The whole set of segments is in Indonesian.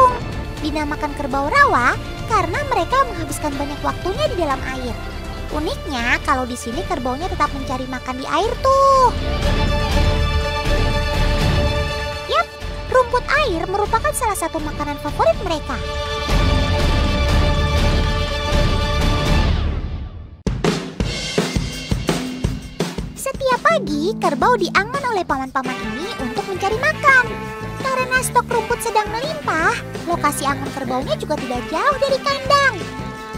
mengapung. Dinamakan kerbau rawa karena mereka menghabiskan banyak waktunya di dalam air. Uniknya, kalau di sini kerbaunya tetap mencari makan di air tuh. Yap, rumput air merupakan salah satu makanan favorit mereka. Setiap pagi, kerbau diangon oleh paman-paman ini untuk mencari makan. Karena stok rumput sedang melimpah, lokasi angon kerbaunya juga tidak jauh dari kandang.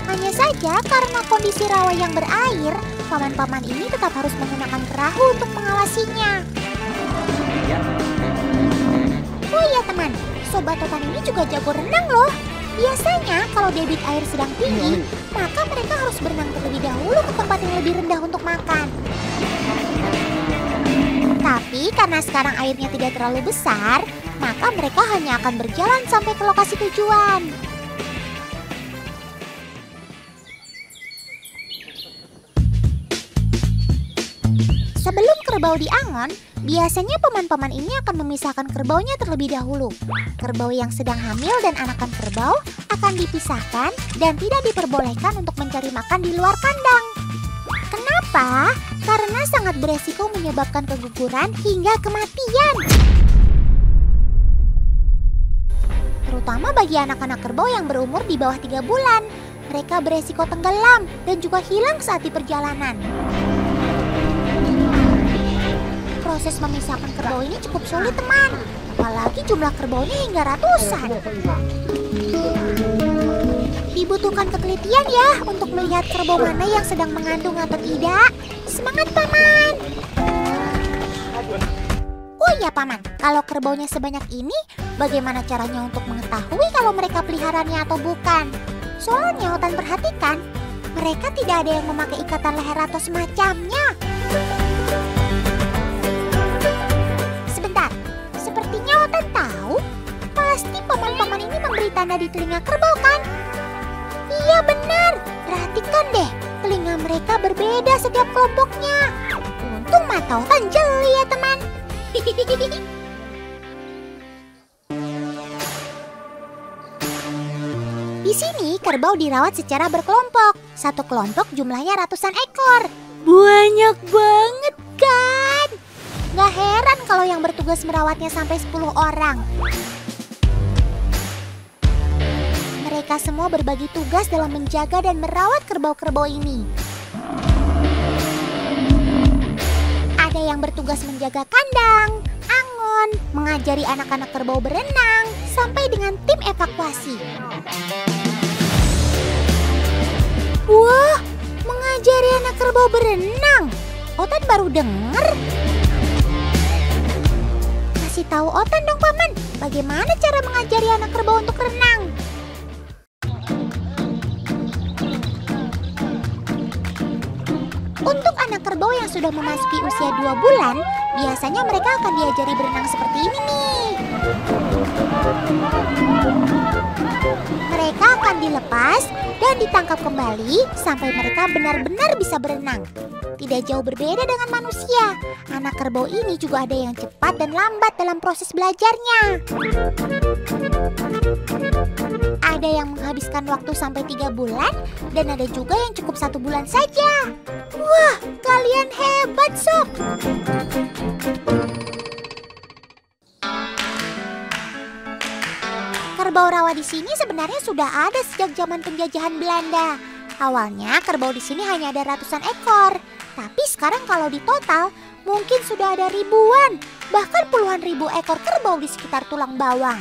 Hanya saja karena kondisi rawa yang berair, paman-paman ini tetap harus menggunakan perahu untuk mengawasinya. Oh iya teman, sobat Totan ini juga jago renang loh. Biasanya kalau debit air sedang tinggi, maka mereka harus berenang terlebih dahulu ke tempat yang lebih rendah untuk makan. Tapi karena sekarang airnya tidak terlalu besar, maka mereka hanya akan berjalan sampai ke lokasi tujuan. Sebelum kerbau diangon, biasanya paman-paman ini akan memisahkan kerbaunya terlebih dahulu. Kerbau yang sedang hamil dan anakan kerbau akan dipisahkan dan tidak diperbolehkan untuk mencari makan di luar kandang. Kenapa? Karena sangat beresiko menyebabkan keguguran hingga kematian. Terutama bagi anak-anak kerbau yang berumur di bawah 3 bulan. Mereka beresiko tenggelam dan juga hilang saat di perjalanan. Proses memisahkan kerbau ini cukup sulit teman. Apalagi jumlah kerbaunya hingga ratusan. Dibutuhkan ketelitian ya untuk melihat kerbau mana yang sedang mengandung atau tidak. Semangat paman! Oh iya paman, kalau kerbaunya sebanyak ini, bagaimana caranya untuk mengetahui kalau mereka peliharaannya atau bukan? Soalnya Otan perhatikan, mereka tidak ada yang memakai ikatan leher atau semacamnya. Sebentar, sepertinya Otan tahu. Pasti paman-paman ini memberi tanda di telinga kerbau kan? Iya benar, perhatikan deh, telinga mereka berbeda setiap kelompoknya. Untung mata Otan jeli ya teman. Di sini kerbau dirawat secara berkelompok. Satu kelompok jumlahnya ratusan ekor. Banyak banget kan? Gak heran kalau yang bertugas merawatnya sampai 10 orang. Mereka semua berbagi tugas dalam menjaga dan merawat kerbau-kerbau ini. Ada yang bertugas menjaga kandang, angon, mengajari anak-anak kerbau berenang, sampai dengan tim evakuasi. Wah, mengajari anak kerbau berenang? Otan baru dengar. Kasih tahu Otan dong paman, bagaimana cara mengajari anak kerbau untuk renang? Untuk anak kerbau yang sudah memasuki usia 2 bulan, biasanya mereka akan diajari berenang seperti ini nih. Mereka akan dilepas dan ditangkap kembali sampai mereka benar-benar bisa berenang. Tidak jauh berbeda dengan manusia, anak kerbau ini juga ada yang cepat dan lambat dalam proses belajarnya. Ada yang menghabiskan waktu sampai 3 bulan dan ada juga yang cukup 1 bulan saja. Wah, kalian hebat sob! Kerbau rawa di sini sebenarnya sudah ada sejak zaman penjajahan Belanda. Awalnya kerbau di sini hanya ada ratusan ekor, tapi sekarang kalau ditotal mungkin sudah ada ribuan, bahkan puluhan ribu ekor kerbau di sekitar Tulang Bawang.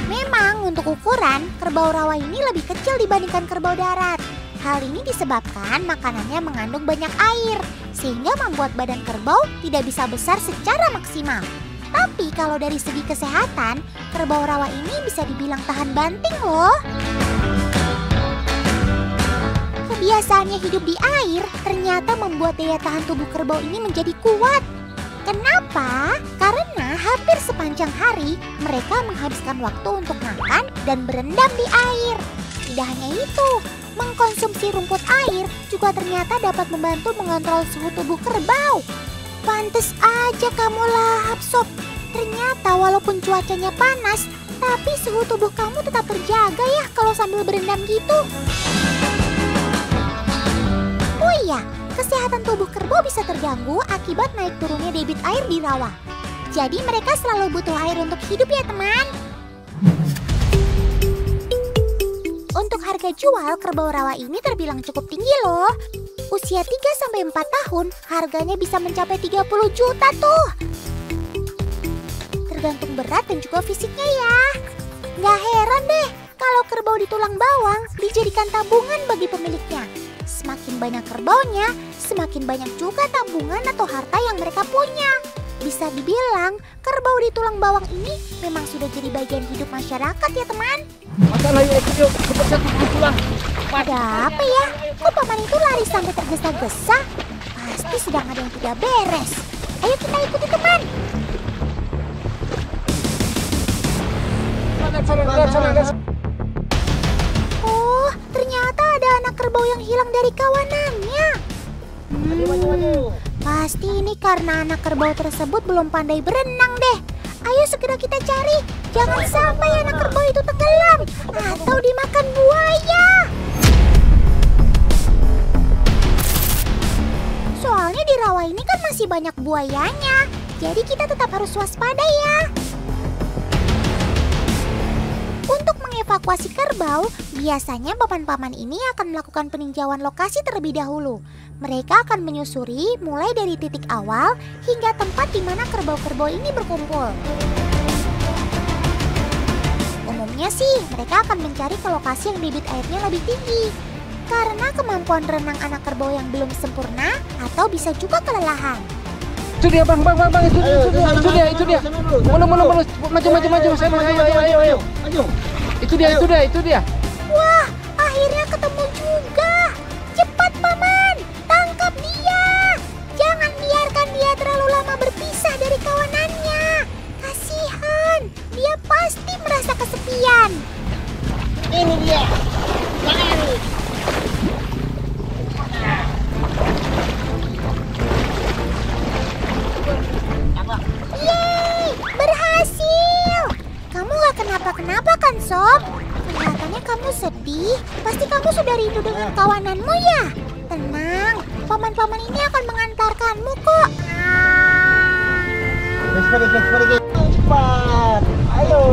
Memang untuk ukuran, kerbau rawa ini lebih kecil dibandingkan kerbau darat. Hal ini disebabkan makanannya mengandung banyak air, sehingga membuat badan kerbau tidak bisa besar secara maksimal. Tapi kalau dari segi kesehatan, kerbau rawa ini bisa dibilang tahan banting loh. Kebiasaannya hidup di air ternyata membuat daya tahan tubuh kerbau ini menjadi kuat. Kenapa? Karena hampir sepanjang hari mereka menghabiskan waktu untuk makan dan berendam di air. Tidak hanya itu, mengkonsumsi rumput air juga ternyata dapat membantu mengontrol suhu tubuh kerbau. Pantes aja kamu lahap sob. Ternyata walaupun cuacanya panas, tapi suhu tubuh kamu tetap terjaga ya kalau sambil berendam gitu. Oh iya, kesehatan tubuh kerbau bisa terganggu akibat naik turunnya debit air di rawa. Jadi mereka selalu butuh air untuk hidup ya teman. Untuk harga jual kerbau rawa ini terbilang cukup tinggi loh. Usia 3-4 tahun harganya bisa mencapai 30 juta tuh. Tergantung berat dan juga fisiknya ya. Nggak heran deh kalau kerbau di tulang bawang dijadikan tabungan bagi pemiliknya. Semakin banyak kerbaunya, semakin banyak juga tabungan atau harta yang mereka punya. Bisa dibilang kerbau di tulang bawang ini memang sudah jadi bagian hidup masyarakat ya teman. Ada apa ya? Kok paman itu lari sampai tergesa-gesa? Pasti sedang ada yang tidak beres. Ayo kita ikuti teman. Oh, ternyata ada anak kerbau yang hilang dari kawanannya. Pasti ini karena anak kerbau tersebut belum pandai berenang deh. Ayo segera kita cari. Jangan sampai anak kerbau itu tenggelam atau dimakan buaya. Soalnya di rawa ini kan masih banyak buayanya. Jadi kita tetap harus waspada ya. Untuk mengevakuasi kerbau, biasanya paman-paman ini akan melakukan peninjauan lokasi terlebih dahulu. Mereka akan menyusuri mulai dari titik awal hingga tempat di mana kerbau-kerbau ini berkumpul. Umumnya sih, mereka akan mencari ke lokasi yang debit airnya lebih tinggi. Karena kemampuan renang anak kerbau yang belum sempurna atau bisa juga kelelahan. Itu dia bang, itu dia. Mana, maju, sana, ayo. Itu dia. Wah, akhirnya ketemu juga. Cepat paman, tangkap dia. Jangan biarkan dia terlalu lama berpisah dari kawanannya. Kasihan, dia pasti merasa kesepian. Ini dia. Lari. Yeay, berhasil. Kamu gak kenapa-kenapa kan Sob? Kelihatannya kamu sedih. Pasti kamu sudah rindu dengan kawananmu ya? Tenang, paman-paman ini akan mengantarkanmu kok. Cepat. Ayo.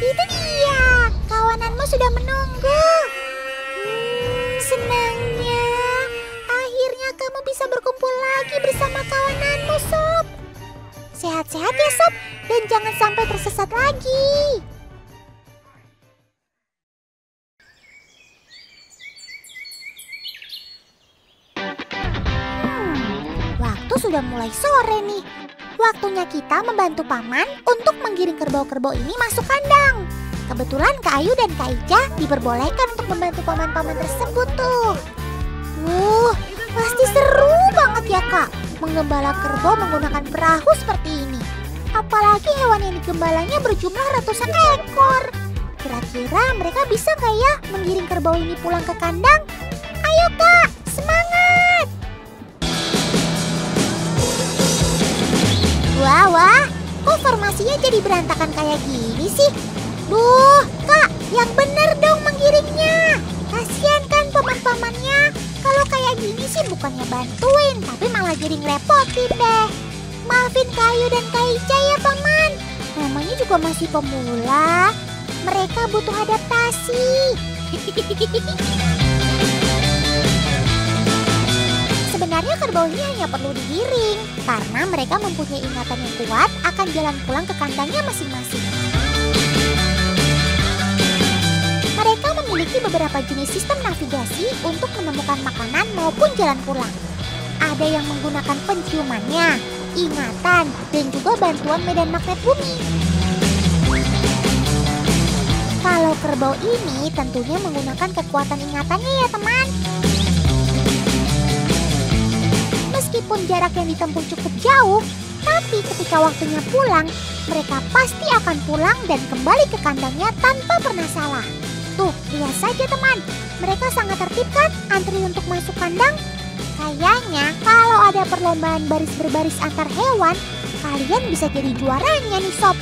Itu dia, kawananmu sudah menunggu. Senangnya, akhirnya kamu bisa berkumpul lagi bersama kawananmu, Sob. Sehat-sehat ya, Sob, dan jangan sampai tersesat lagi. Waktu sudah mulai sore nih. Waktunya kita membantu paman untuk menggiring kerbau-kerbau ini masuk kandang. Kebetulan Kak Ayu dan Kak Ica diperbolehkan untuk membantu paman-paman tersebut tuh. Pasti seru banget ya Kak, menggembala kerbau menggunakan perahu seperti ini. Apalagi hewan yang digembalanya berjumlah ratusan ekor. Kira-kira mereka bisa nggak ya menggiring kerbau ini pulang ke kandang? Ayo Kak, semangat! Wah, kok formasinya jadi berantakan kayak gini sih? Duh, Kak, yang bener dong menggiringnya. Kasian kan paman-pamannya. Kalau kayak gini sih bukannya bantuin, tapi malah jadi ngerepotin deh. Maafin Kak Ayu dan Kak Ica ya paman. Namanya juga masih pemula. Mereka butuh adaptasi. Sebenarnya kerbau ini hanya perlu digiring karena mereka mempunyai ingatan yang kuat akan jalan pulang ke kandangnya masing-masing. Mereka memiliki beberapa jenis sistem navigasi untuk menemukan makanan maupun jalan pulang. Ada yang menggunakan penciumannya, ingatan, dan juga bantuan medan magnet bumi. Kalau kerbau ini tentunya menggunakan kekuatan ingatannya ya teman. Meskipun jarak yang ditempuh cukup jauh, Tapi ketika waktunya pulang, mereka pasti akan pulang dan kembali ke kandangnya tanpa pernah salah. Tuh, lihat saja teman, mereka sangat tertib kan antri untuk masuk kandang? Kayaknya kalau ada perlombaan baris berbaris antar hewan, kalian bisa jadi juaranya nih sob.